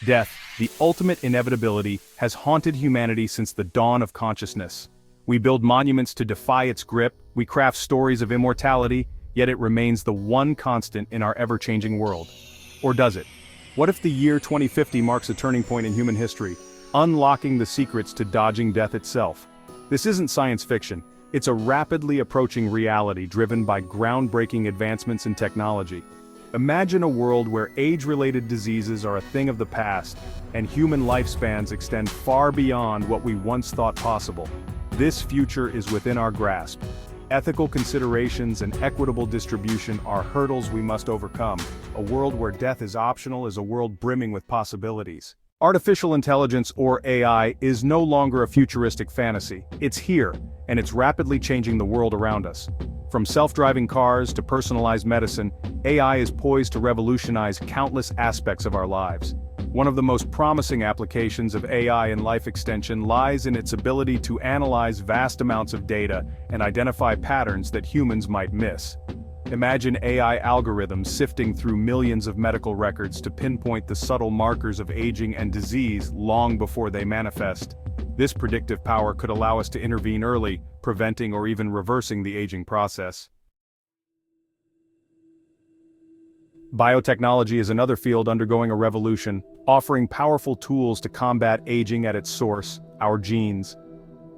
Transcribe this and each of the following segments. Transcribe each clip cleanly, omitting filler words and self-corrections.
Death, the ultimate inevitability, has haunted humanity since the dawn of consciousness. We build monuments to defy its grip, we craft stories of immortality, yet it remains the one constant in our ever-changing world. Or does it? What if the year 2050 marks a turning point in human history, unlocking the secrets to dodging death itself? This isn't science fiction, it's a rapidly approaching reality driven by groundbreaking advancements in technology. Imagine a world where age-related diseases are a thing of the past, and human lifespans extend far beyond what we once thought possible. This future is within our grasp. Ethical considerations and equitable distribution are hurdles we must overcome. A world where death is optional is a world brimming with possibilities. Artificial intelligence, or AI, is no longer a futuristic fantasy. It's here, and it's rapidly changing the world around us. From self-driving cars to personalized medicine, AI is poised to revolutionize countless aspects of our lives. One of the most promising applications of AI in life extension lies in its ability to analyze vast amounts of data and identify patterns that humans might miss. Imagine AI algorithms sifting through millions of medical records to pinpoint the subtle markers of aging and disease long before they manifest. This predictive power could allow us to intervene early, preventing or even reversing the aging process. Biotechnology is another field undergoing a revolution, offering powerful tools to combat aging at its source, our genes.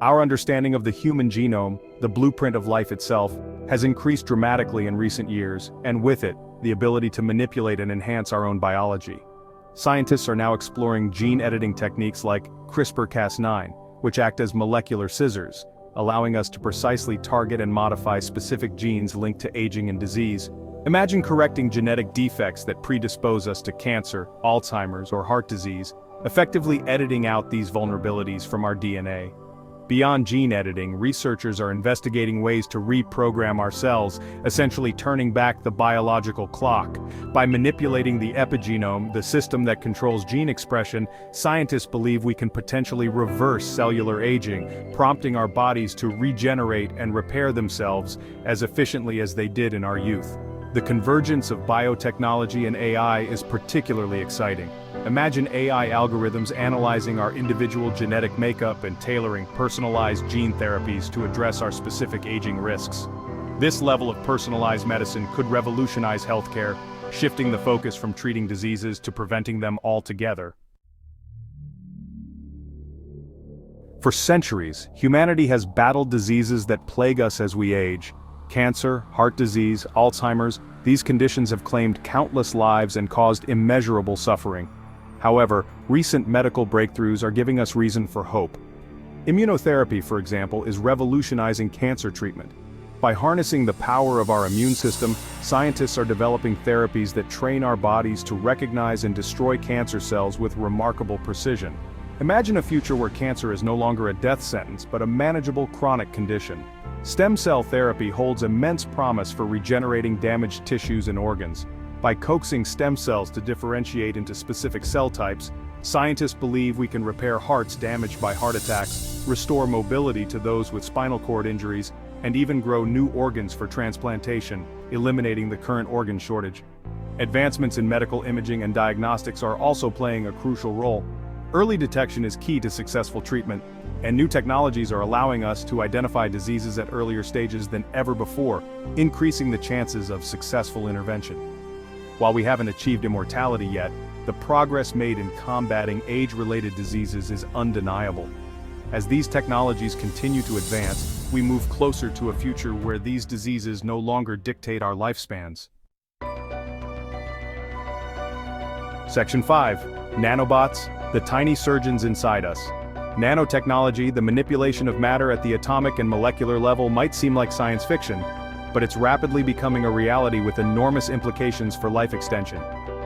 Our understanding of the human genome, the blueprint of life itself, has increased dramatically in recent years, and with it, the ability to manipulate and enhance our own biology. Scientists are now exploring gene editing techniques like CRISPR-Cas9, which act as molecular scissors, allowing us to precisely target and modify specific genes linked to aging and disease. Imagine correcting genetic defects that predispose us to cancer, Alzheimer's, or heart disease, effectively editing out these vulnerabilities from our DNA. Beyond gene editing, researchers are investigating ways to reprogram our cells, essentially turning back the biological clock. By manipulating the epigenome, the system that controls gene expression, scientists believe we can potentially reverse cellular aging, prompting our bodies to regenerate and repair themselves as efficiently as they did in our youth. The convergence of biotechnology and AI is particularly exciting. Imagine AI algorithms analyzing our individual genetic makeup and tailoring personalized gene therapies to address our specific aging risks. This level of personalized medicine could revolutionize healthcare, shifting the focus from treating diseases to preventing them altogether. For centuries, humanity has battled diseases that plague us as we age. Cancer, heart disease, Alzheimer's, these conditions have claimed countless lives and caused immeasurable suffering. However, recent medical breakthroughs are giving us reason for hope. Immunotherapy, for example, is revolutionizing cancer treatment. By harnessing the power of our immune system, scientists are developing therapies that train our bodies to recognize and destroy cancer cells with remarkable precision. Imagine a future where cancer is no longer a death sentence but a manageable chronic condition. Stem cell therapy holds immense promise for regenerating damaged tissues and organs. By coaxing stem cells to differentiate into specific cell types, scientists believe we can repair hearts damaged by heart attacks, restore mobility to those with spinal cord injuries, and even grow new organs for transplantation, eliminating the current organ shortage. Advancements in medical imaging and diagnostics are also playing a crucial role. Early detection is key to successful treatment, and new technologies are allowing us to identify diseases at earlier stages than ever before, increasing the chances of successful intervention. While we haven't achieved immortality yet, the progress made in combating age-related diseases is undeniable. As these technologies continue to advance, we move closer to a future where these diseases no longer dictate our lifespans. Section 5. Nanobots, the tiny surgeons inside us. Nanotechnology, the manipulation of matter at the atomic and molecular level, might seem like science fiction, but it's rapidly becoming a reality with enormous implications for life extension.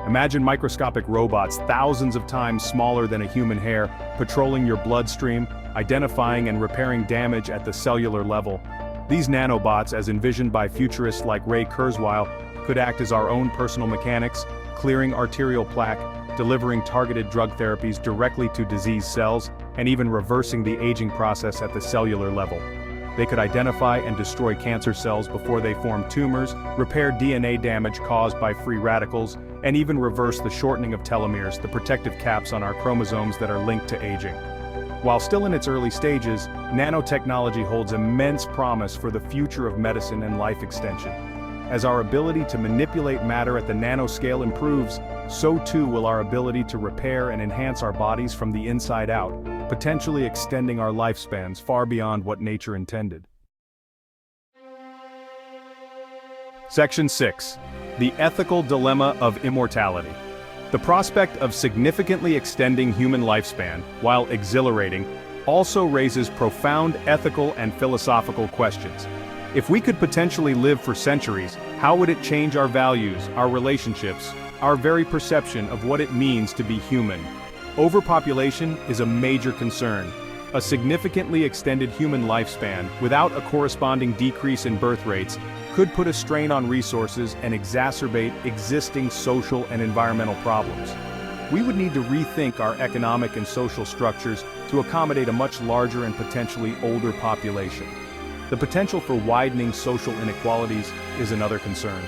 Imagine microscopic robots thousands of times smaller than a human hair, patrolling your bloodstream, identifying and repairing damage at the cellular level. These nanobots, as envisioned by futurists like Ray Kurzweil, could act as our own personal mechanics, clearing arterial plaque, delivering targeted drug therapies directly to diseased cells, and even reversing the aging process at the cellular level. They could identify and destroy cancer cells before they form tumors, repair DNA damage caused by free radicals, and even reverse the shortening of telomeres, the protective caps on our chromosomes that are linked to aging. While still in its early stages, nanotechnology holds immense promise for the future of medicine and life extension. As our ability to manipulate matter at the nanoscale improves, so too will our ability to repair and enhance our bodies from the inside out, potentially extending our lifespans far beyond what nature intended. Section 6. The ethical dilemma of immortality. The prospect of significantly extending human lifespan, while exhilarating, also raises profound ethical and philosophical questions. If we could potentially live for centuries, how would it change our values, our relationships, our very perception of what it means to be human? Overpopulation is a major concern. A significantly extended human lifespan, without a corresponding decrease in birth rates, could put a strain on resources and exacerbate existing social and environmental problems. We would need to rethink our economic and social structures to accommodate a much larger and potentially older population. The potential for widening social inequalities is another concern.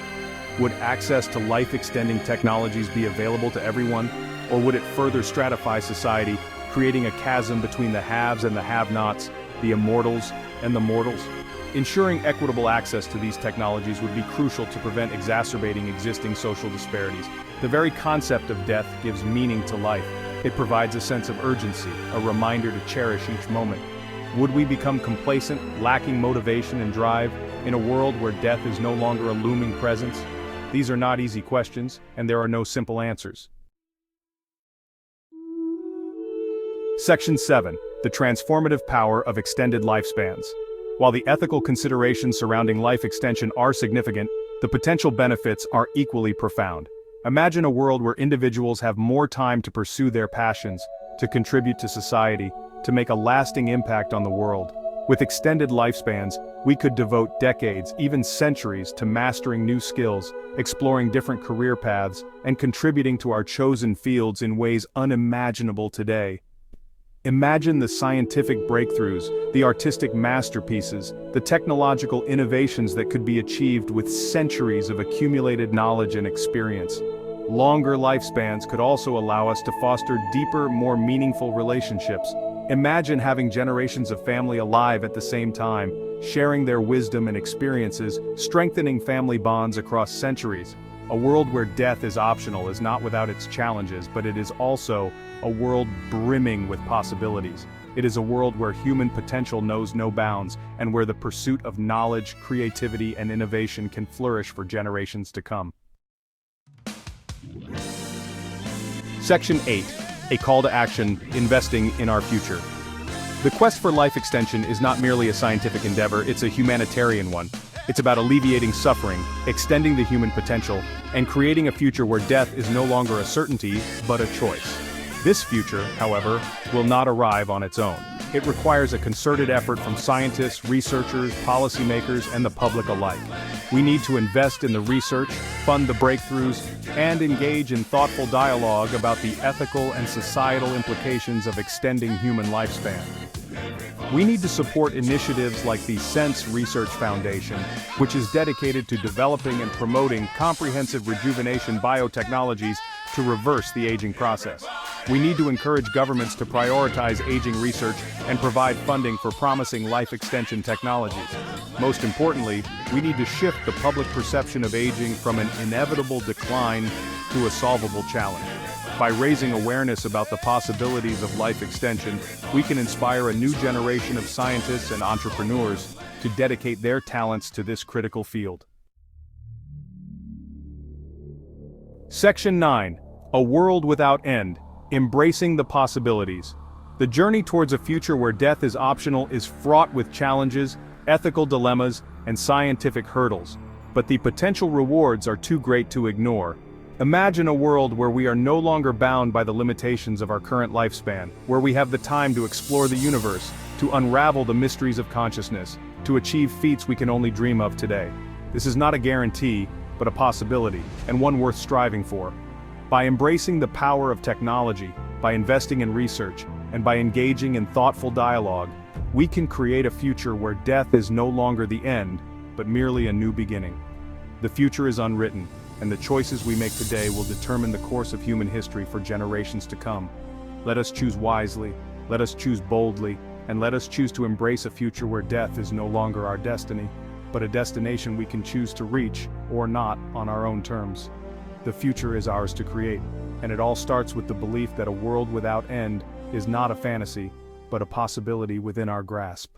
Would access to life-extending technologies be available to everyone, or would it further stratify society, creating a chasm between the haves and the have-nots, the immortals and the mortals? Ensuring equitable access to these technologies would be crucial to prevent exacerbating existing social disparities. The very concept of death gives meaning to life. It provides a sense of urgency, a reminder to cherish each moment. Would we become complacent, lacking motivation and drive, in a world where death is no longer a looming presence? These are not easy questions, and there are no simple answers. Section 7. The transformative power of extended lifespans. While the ethical considerations surrounding life extension are significant, the potential benefits are equally profound. Imagine a world where individuals have more time to pursue their passions, to contribute to society, to make a lasting impact on the world. With extended lifespans, we could devote decades, even centuries, to mastering new skills, exploring different career paths, and contributing to our chosen fields in ways unimaginable today. Imagine the scientific breakthroughs, the artistic masterpieces, the technological innovations that could be achieved with centuries of accumulated knowledge and experience. Longer lifespans could also allow us to foster deeper, more meaningful relationships. Imagine having generations of family alive at the same time, sharing their wisdom and experiences, strengthening family bonds across centuries. A world where death is optional is not without its challenges, but it is also a world brimming with possibilities. It is a world where human potential knows no bounds, and where the pursuit of knowledge, creativity, and innovation can flourish for generations to come. Section 8. A call to action, investing in our future. The quest for life extension is not merely a scientific endeavor, it's a humanitarian one. It's about alleviating suffering, extending the human potential, and creating a future where death is no longer a certainty, but a choice. This future, however, will not arrive on its own. It requires a concerted effort from scientists, researchers, policymakers, and the public alike. We need to invest in the research, fund the breakthroughs, and engage in thoughtful dialogue about the ethical and societal implications of extending human lifespan. We need to support initiatives like the Sense Research Foundation, which is dedicated to developing and promoting comprehensive rejuvenation biotechnologies to reverse the aging process. We need to encourage governments to prioritize aging research and provide funding for promising life extension technologies. Most importantly, we need to shift the public perception of aging from an inevitable decline to a solvable challenge. By raising awareness about the possibilities of life extension, we can inspire a new generation of scientists and entrepreneurs to dedicate their talents to this critical field. Section 9. A world without end. Embracing the possibilities. The journey towards a future where death is optional is fraught with challenges, ethical dilemmas, and scientific hurdles. But the potential rewards are too great to ignore. Imagine a world where we are no longer bound by the limitations of our current lifespan, where we have the time to explore the universe, to unravel the mysteries of consciousness, to achieve feats we can only dream of today. This is not a guarantee, but a possibility, and one worth striving for. By embracing the power of technology, by investing in research, and by engaging in thoughtful dialogue, We can create a future where death is no longer the end, but merely a new beginning. The future is unwritten, and the choices we make today will determine the course of human history for generations to come. Let us choose wisely, let us choose boldly, and let us choose to embrace a future where death is no longer our destiny, but a destination we can choose to reach, or not, on our own terms. The future is ours to create, and it all starts with the belief that a world without end is not a fantasy, but a possibility within our grasp.